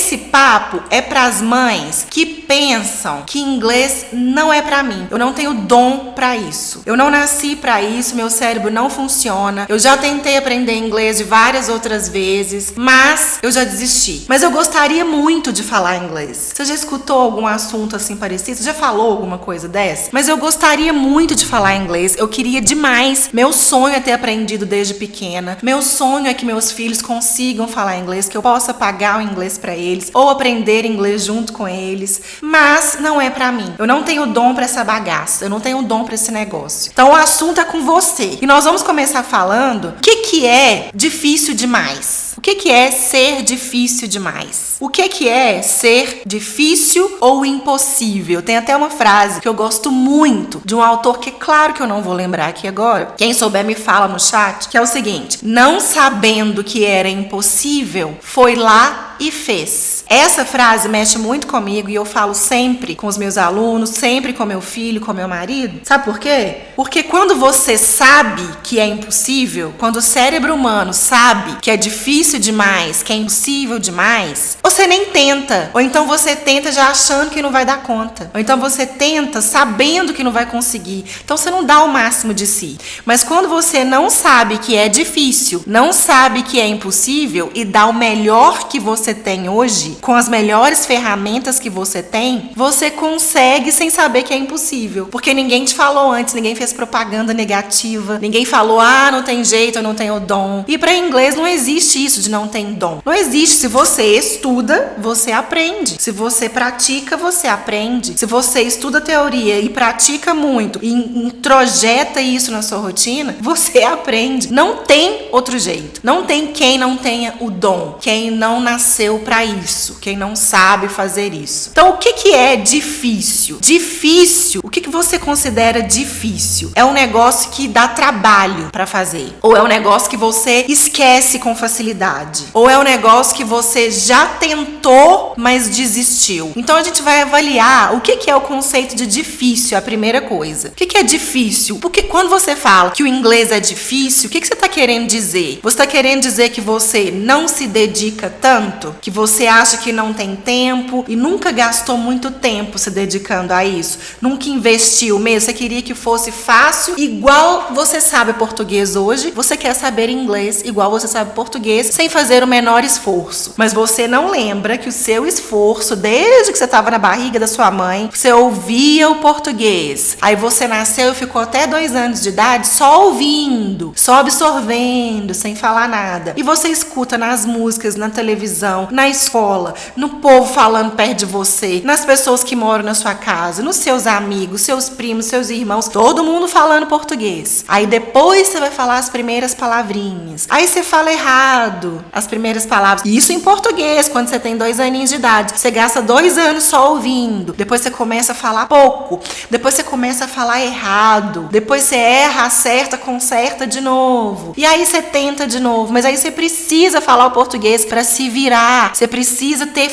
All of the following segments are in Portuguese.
Esse papo é pras mães que pensam que inglês não é pra mim. Eu não tenho dom pra isso. Eu não nasci pra isso, meu cérebro não funciona. Eu já tentei aprender inglês de várias outras vezes, mas eu já desisti. Mas eu gostaria muito de falar inglês. Você já escutou algum assunto assim parecido? Você já falou alguma coisa dessa? Mas eu gostaria muito de falar inglês. Eu queria demais. Meu sonho é ter aprendido desde pequena. Meu sonho é que meus filhos consigam falar inglês, que eu possa pagar o inglês pra eles ou aprender inglês junto com eles. Mas não é pra mim. Eu não tenho dom pra essa bagaça. Eu não tenho dom pra esse negócio. Então o assunto é com você. E nós vamos começar falando o que é difícil demais. O que é ser difícil demais? O que é ser difícil ou impossível? Tem até uma frase que eu gosto muito de um autor que, claro que eu não vou lembrar aqui agora. Quem souber me fala no chat, que é o seguinte: não sabendo que era impossível, foi lá e fez. Essa frase mexe muito comigo e eu falo sempre com os meus alunos, sempre com meu filho, com meu marido. Sabe por quê? Porque quando você sabe que é impossível, quando o cérebro humano sabe que é difícil demais, que é impossível demais, você nem tenta. Ou então você tenta já achando que não vai dar conta. Ou então você tenta sabendo que não vai conseguir. Então você não dá o máximo de si. Mas quando você não sabe que é difícil, não sabe que é impossível e dá o melhor que você tem hoje, com as melhores ferramentas que você tem, você consegue sem saber que é impossível. Porque ninguém te falou antes, ninguém fez propaganda negativa, ninguém falou, não tem jeito, eu não tenho dom. E para inglês não existe isso de não ter dom. Não existe. Se você estuda, você aprende. Se você pratica, você aprende. Se você estuda teoria e pratica muito e introjeta isso na sua rotina, você aprende. Não tem outro jeito. Não tem quem não tenha o dom, quem não nasceu para isso, quem não sabe fazer isso. Então, o que é difícil? Difícil, o que você considera difícil? É um negócio que dá trabalho para fazer? Ou é um negócio que você esquece com facilidade? Ou é um negócio que você já tentou, mas desistiu? Então, a gente vai avaliar o que é o conceito de difícil, a primeira coisa. O que é difícil? Porque quando você fala que o inglês é difícil, o que você está querendo dizer? Você está querendo dizer que você não se dedica tanto? Que você acha que não tem tempo e nunca gastou muito tempo se dedicando a isso? Nunca investiu mesmo? Você queria que fosse fácil, igual você sabe português hoje, você quer saber inglês igual você sabe português, sem fazer o menor esforço. Mas você não lembra que o seu esforço, desde que você estava na barriga da sua mãe, você ouvia o português. Aí você nasceu e ficou até 2 anos de idade só ouvindo, só absorvendo, sem falar nada. E você escuta nas músicas, na televisão, na escola, no povo falando perto de você, nas pessoas que moram na sua casa, nos seus amigos, seus primos, seus irmãos, todo mundo falando português. Aí depois você vai falar as primeiras palavrinhas. Aí você fala errado as primeiras palavras. Isso em português, quando você tem 2 aninhos de idade. Você gasta 2 anos só ouvindo. Depois você começa a falar pouco. Depois você começa a falar errado. Depois você erra, acerta, conserta de novo. E aí você tenta de novo. Mas aí você precisa falar o português para se virar. Você precisa ter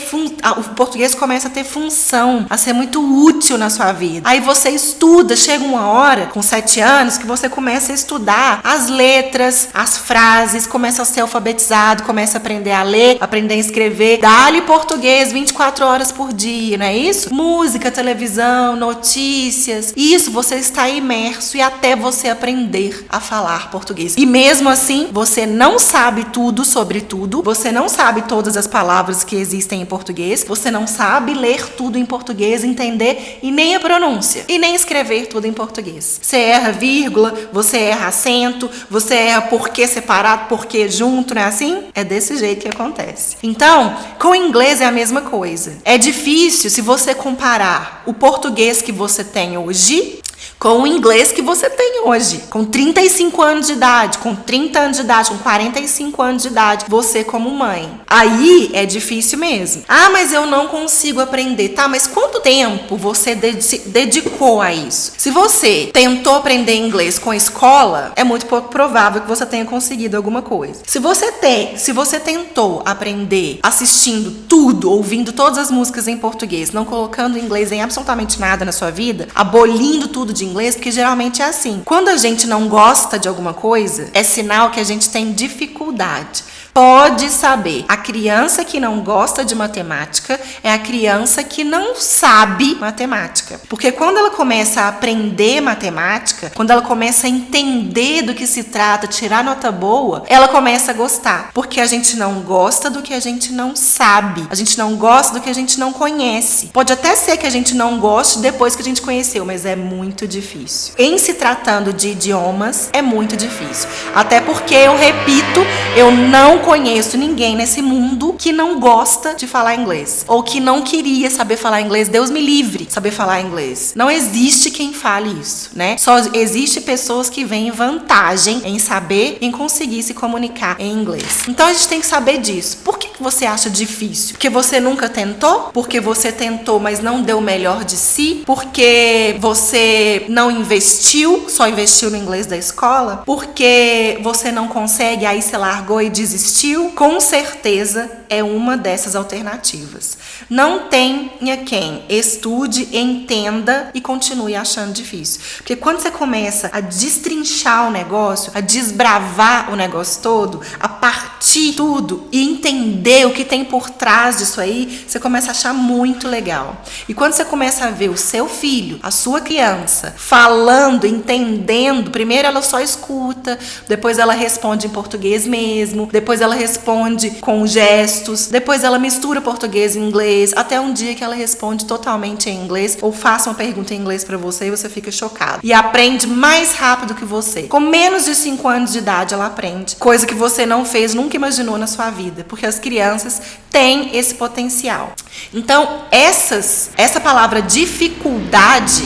o português começa a ter função, a ser muito útil na sua vida. Aí você estuda, chega uma hora, com 7 anos, que você começa a estudar as letras, as frases, começa a ser alfabetizado, começa a aprender a ler, aprender a escrever. Dá-lhe português 24 horas por dia, não é isso? Música, televisão, notícias. Isso, você está imerso e até você aprender a falar português. E mesmo assim, você não sabe tudo sobre tudo, você não sabe todas as palavras que existem em português, você não sabe ler tudo em português, entender e nem a pronúncia, e nem escrever tudo em português. Você erra vírgula, você erra acento, você erra porquê separado, porquê junto, não é assim? É desse jeito que acontece. Então, com o inglês é a mesma coisa. É difícil se você comparar o português que você tem hoje com o inglês que você tem hoje, com 35 anos de idade, com 30 anos de idade, com 45 anos de idade, você como mãe. Aí é difícil mesmo. Mas eu não consigo aprender. Tá, mas quanto tempo você dedicou a isso? Se você tentou aprender inglês com a escola, é muito pouco provável que você tenha conseguido alguma coisa. Se você tentou aprender assistindo tudo, ouvindo todas as músicas em português, não colocando inglês em absolutamente nada na sua vida, abolindo tudo de de inglês, porque geralmente é assim. Quando a gente não gosta de alguma coisa, é sinal que a gente tem dificuldade. Pode saber, a criança que não gosta de matemática é a criança que não sabe matemática. Porque quando ela começa a aprender matemática, quando ela começa a entender do que se trata, tirar nota boa, ela começa a gostar. Porque a gente não gosta do que a gente não sabe. A gente não gosta do que a gente não conhece. Pode até ser que a gente não goste depois que a gente conheceu, mas é muito difícil. Em se tratando de idiomas, é muito difícil. Até porque, eu repito, eu não conheço ninguém nesse mundo que não gosta de falar inglês. Ou que não queria saber falar inglês. Deus me livre saber falar inglês. Não existe quem fale isso, né? Só existe pessoas que veem vantagem em saber, em conseguir se comunicar em inglês. Então a gente tem que saber disso. Por que você acha difícil? Porque você nunca tentou? Porque você tentou, mas não deu o melhor de si? Porque você não investiu, só investiu no inglês da escola? Porque você não consegue, aí você largou e desistiu? Com certeza é uma dessas alternativas. Não tenha quem estude, entenda e continue achando difícil. Porque quando você começa a destrinchar o negócio, a desbravar o negócio todo, a partir tudo e entender o que tem por trás disso aí, você começa a achar muito legal. E quando você começa a ver o seu filho, a sua criança, falando, entendendo, primeiro ela só escuta, depois ela responde em português mesmo, depois ela responde com gestos, depois ela mistura português e inglês, até um dia que ela responde totalmente em inglês, ou faça uma pergunta em inglês pra você e você fica chocado. E aprende mais rápido que você. Com menos de 5 anos de idade ela aprende, coisa que você não fez, nunca imaginou na sua vida, porque as crianças têm esse potencial. Então, essa palavra dificuldade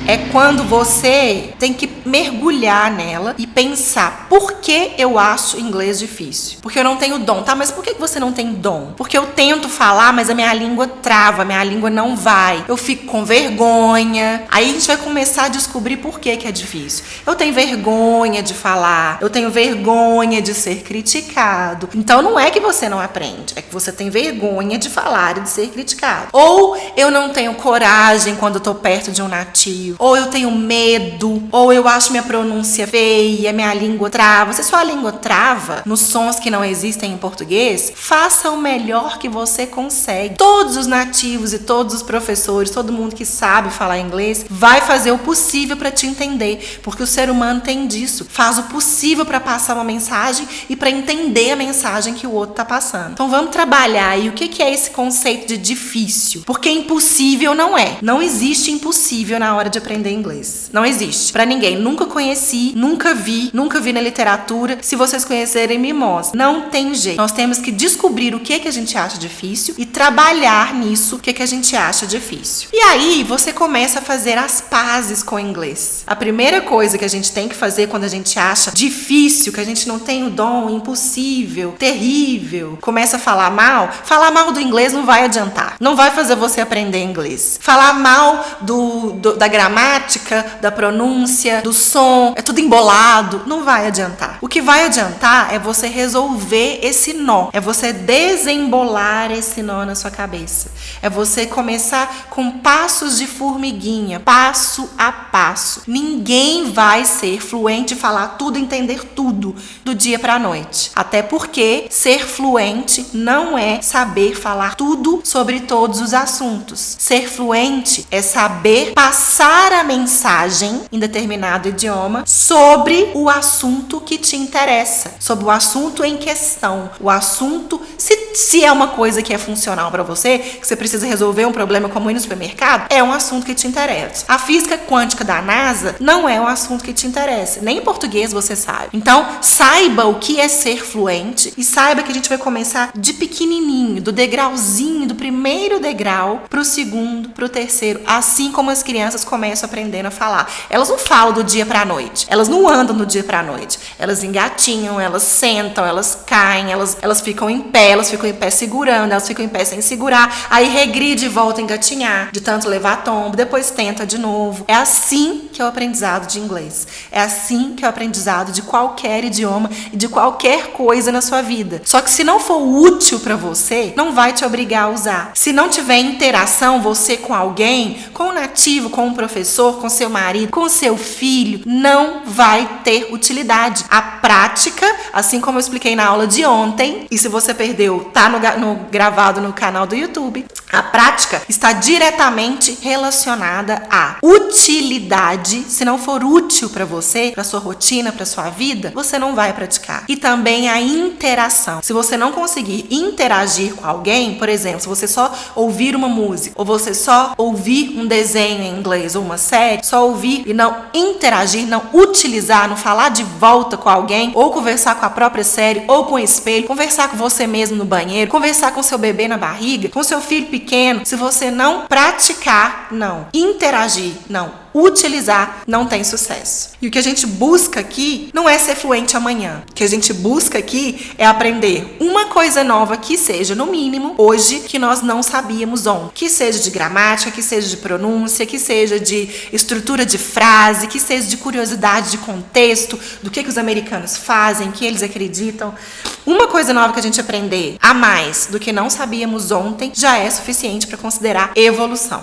é quando você tem que mergulhar nela e pensar: por que eu acho inglês difícil? Porque eu não tenho dom. Tá, mas por que você não tem dom? Porque eu tento falar, mas a minha língua trava, a minha língua não vai. Eu fico com vergonha. Aí a gente vai começar a descobrir por que é difícil. Eu tenho vergonha de falar, eu tenho vergonha de ser criticado. Então não é que você não aprende, é que você tem vergonha de falar e de ser criticado. Ou eu não tenho coragem quando eu tô perto de um nativo. Ou eu tenho medo, ou eu acho minha pronúncia feia, minha língua trava. Se sua língua trava nos sons que não existem em português, faça o melhor que você consegue. Todos os nativos e todos os professores, todo mundo que sabe falar inglês, vai fazer o possível para te entender, porque o ser humano tem disso. Faz o possível para passar uma mensagem e para entender a mensagem que o outro tá passando. Então vamos trabalhar aí o que é esse conceito de difícil, porque impossível não é. Não existe impossível na hora de aprender inglês. Não existe. Pra ninguém. Nunca conheci, nunca vi na literatura. Se vocês conhecerem, me mostrem. Não tem jeito. Nós temos que descobrir o que a gente acha difícil e trabalhar nisso, o que a gente acha difícil. E aí, você começa a fazer as pazes com o inglês. A primeira coisa que a gente tem que fazer quando a gente acha difícil, que a gente não tem o dom, impossível, terrível, começa a falar mal do inglês não vai adiantar. Não vai fazer você aprender inglês. Falar mal da gramática, da pronúncia, do som, é tudo embolado, não vai adiantar. O que vai adiantar é você resolver esse nó, é você desembolar esse nó na sua cabeça, é você começar com passos de formiguinha, passo a passo. Ninguém vai ser fluente, falar tudo, entender tudo do dia para a noite, até porque ser fluente não é saber falar tudo sobre todos os assuntos. Ser fluente é saber passar a mensagem em determinado idioma sobre o assunto que te interessa, sobre o assunto em questão. O assunto, se é uma coisa que é funcional para você, que você precisa resolver um problema como ir no supermercado, é um assunto que te interessa. A física quântica da NASA não é um assunto que te interessa. Nem em português você sabe. Então, saiba o que é ser fluente e saiba que a gente vai começar de pequenininho, do degrauzinho, do primeiro degrau pro segundo, pro terceiro, assim como as crianças começam aprendendo a falar. Elas não falam do dia pra noite, elas não andam do dia pra noite, elas engatinham, elas sentam, elas caem, elas ficam em pé segurando, elas ficam em pé sem segurar, aí regride e volta a engatinhar, de tanto levar tombo, depois tenta de novo. É assim que é o aprendizado de inglês, é assim que é o aprendizado de qualquer idioma e de qualquer coisa na sua vida. Só que se não for útil pra você, não vai te obrigar a usar. usar. Se não tiver interação, você com alguém, com o nativo, com o professor, com seu marido, com seu filho, não vai ter utilidade. A prática, assim como eu expliquei na aula de ontem, e se você perdeu, tá gravado no canal do YouTube, a prática está diretamente relacionada à utilidade. Se não for útil para você, para sua rotina, para sua vida, você não vai praticar. E também a interação. Se você não conseguir interagir com alguém, por exemplo, se você só ouvir uma música, ou você só ouvir um desenho em inglês ou uma série, só ouvir e não interagir, não utilizar, não falar de volta com alguém, ou conversar com a própria série, ou com o espelho, conversar com você mesmo no banheiro, conversar com seu bebê na barriga, com seu filho pequeno, se você não praticar, não interagir, não utilizar, não tem sucesso. E o que a gente busca aqui não é ser fluente amanhã. O que a gente busca aqui é aprender uma coisa nova que seja, no mínimo, hoje, que nós não sabíamos ontem. Que seja de gramática, que seja de pronúncia, que seja de estrutura de frase, que seja de curiosidade de contexto, do que os americanos fazem, que eles acreditam. Uma coisa nova que a gente aprender a mais do que não sabíamos ontem já é suficiente para considerar evolução.